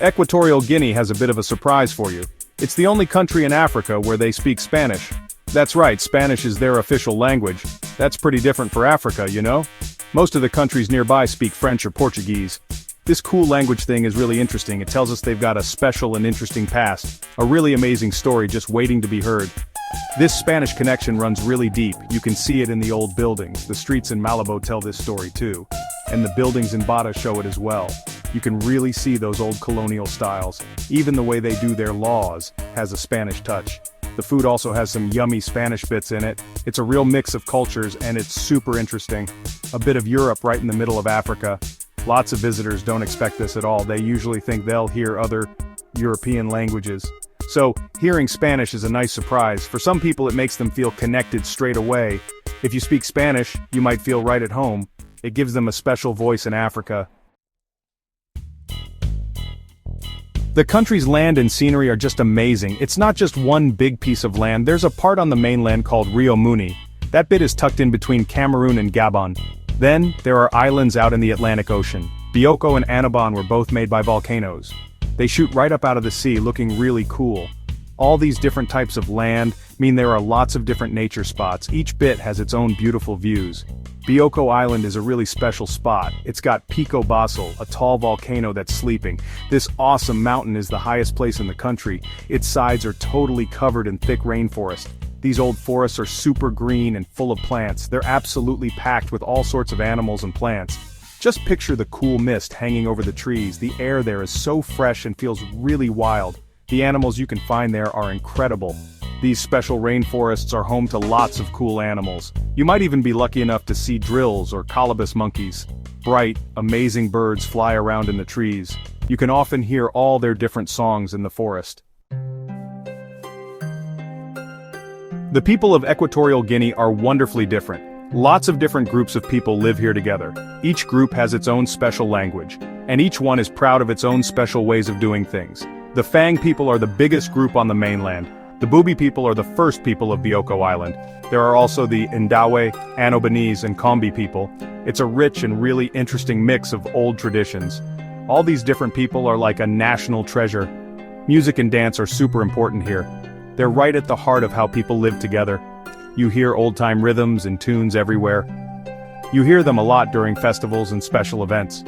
Equatorial Guinea has a bit of a surprise for you. It's the only country in Africa where they speak Spanish. That's right, Spanish is their official language. That's pretty different for Africa, you know? Most of the countries nearby speak French or Portuguese. This cool language thing is really interesting. It tells us they've got a special and interesting past, a really amazing story just waiting to be heard. This Spanish connection runs really deep. You can see it in the old buildings. The streets in Malabo tell this story too. And the buildings in Bata show it as well. You can really see those old colonial styles. Even the way they do their laws has a Spanish touch. The food also has some yummy Spanish bits in it. It's a real mix of cultures and it's super interesting. A bit of Europe right in the middle of Africa. Lots of visitors don't expect this at all. They usually think they'll hear other European languages. So, hearing Spanish is a nice surprise. For some people it makes them feel connected straight away. If you speak Spanish, you might feel right at home. It gives them a special voice in Africa. The country's land and scenery are just amazing. It's not just one big piece of land. There's a part on the mainland called Rio Muni. That bit is tucked in between Cameroon and Gabon. Then, there are islands out in the Atlantic Ocean. Bioko and Annobon were both made by volcanoes. They shoot right up out of the sea, looking really cool. All these different types of land mean there are lots of different nature spots. Each bit has its own beautiful views. Bioko Island is a really special spot. It's got Pico Basel, a tall volcano that's sleeping. This awesome mountain is the highest place in the country. Its sides are totally covered in thick rainforest. These old forests are super green and full of plants. They're absolutely packed with all sorts of animals and plants. Just picture the cool mist hanging over the trees. The air there is so fresh and feels really wild. The animals you can find there are incredible. These special rainforests are home to lots of cool animals. You might even be lucky enough to see drills or colobus monkeys. Bright, amazing birds fly around in the trees. You can often hear all their different songs in the forest. The people of Equatorial Guinea are wonderfully different. Lots of different groups of people live here together. Each group has its own special language, and each one is proud of its own special ways of doing things. The Fang people are the biggest group on the mainland. The Bubi people are the first people of Bioko Island. There are also the Ndawe, Annobonese, and Kombi people. It's a rich and really interesting mix of old traditions. All these different people are like a national treasure. Music and dance are super important here. They're right at the heart of how people live together. You hear old-time rhythms and tunes everywhere. You hear them a lot during festivals and special events.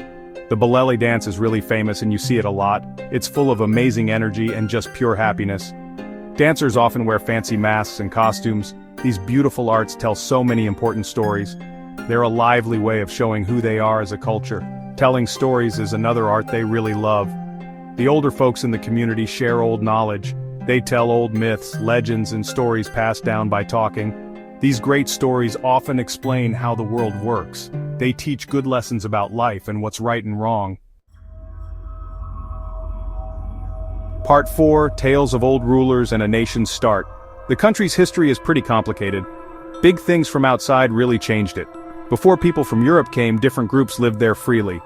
The Balele dance is really famous and you see it a lot. It's full of amazing energy and just pure happiness. Dancers often wear fancy masks and costumes. These beautiful arts tell so many important stories. They're a lively way of showing who they are as a culture. Telling stories is another art they really love. The older folks in the community share old knowledge. They tell old myths, legends, and stories passed down by talking. These great stories often explain how the world works. They teach good lessons about life and what's right and wrong. Part 4, Tales of Old Rulers and a Nation's Start. The country's history is pretty complicated. Big things from outside really changed it. Before people from Europe came, different groups lived there freely.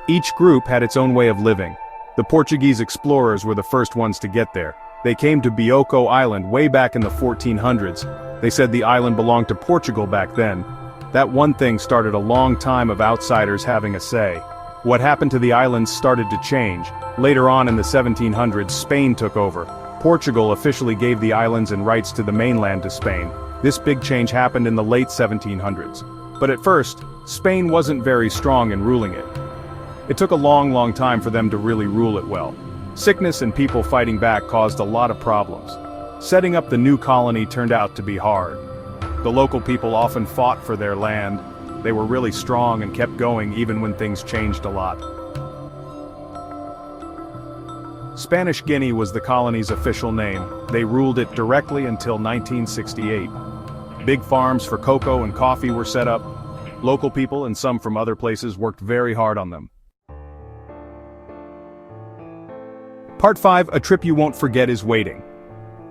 Each group had its own way of living. The Portuguese explorers were the first ones to get there. They came to Bioko Island way back in the 1400s. They said the island belonged to Portugal back then. That one thing started a long time of outsiders having a say. What happened to the islands started to change. Later on in the 1700s, Spain took over. Portugal officially gave the islands and rights to the mainland to Spain. This big change happened in the late 1700s. But at first, Spain wasn't very strong in ruling it. It took a long time for them to really rule it well. Sickness and people fighting back caused a lot of problems. Setting up the new colony turned out to be hard. The local people often fought for their land. They were really strong and kept going even when things changed a lot. Spanish Guinea was the colony's official name. They ruled it directly until 1968. Big farms for cocoa and coffee were set up. Local people and some from other places worked very hard on them. Part 5, a trip you won't forget is waiting.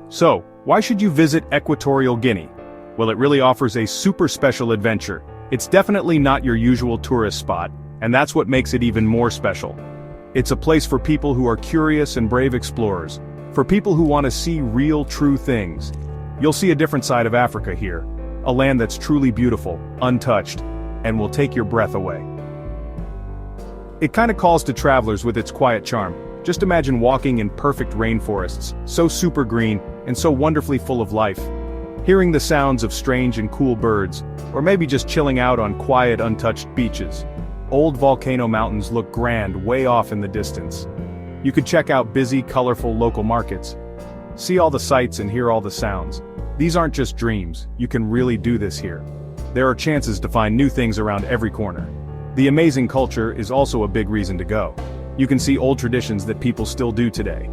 So, why should you visit Equatorial Guinea? Well, it really offers a super special adventure. It's definitely not your usual tourist spot, and that's what makes it even more special. It's a place for people who are curious and brave explorers, for people who want to see real, true things. You'll see a different side of Africa here, a land that's truly beautiful, untouched, and will take your breath away. It kind of calls to travelers with its quiet charm. Just imagine walking in perfect rainforests, so super green, and so wonderfully full of life. Hearing the sounds of strange and cool birds, or maybe just chilling out on quiet, untouched beaches. Old volcano mountains look grand way off in the distance. You could check out busy, colorful local markets. See all the sights and hear all the sounds. These aren't just dreams, you can really do this here. There are chances to find new things around every corner. The amazing culture is also a big reason to go. You can see old traditions that people still do today.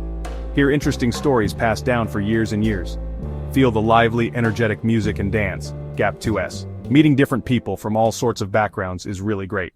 Hear interesting stories passed down for years and years. Feel the lively, energetic music and dance, Gap 2S. Meeting different people from all sorts of backgrounds is really great.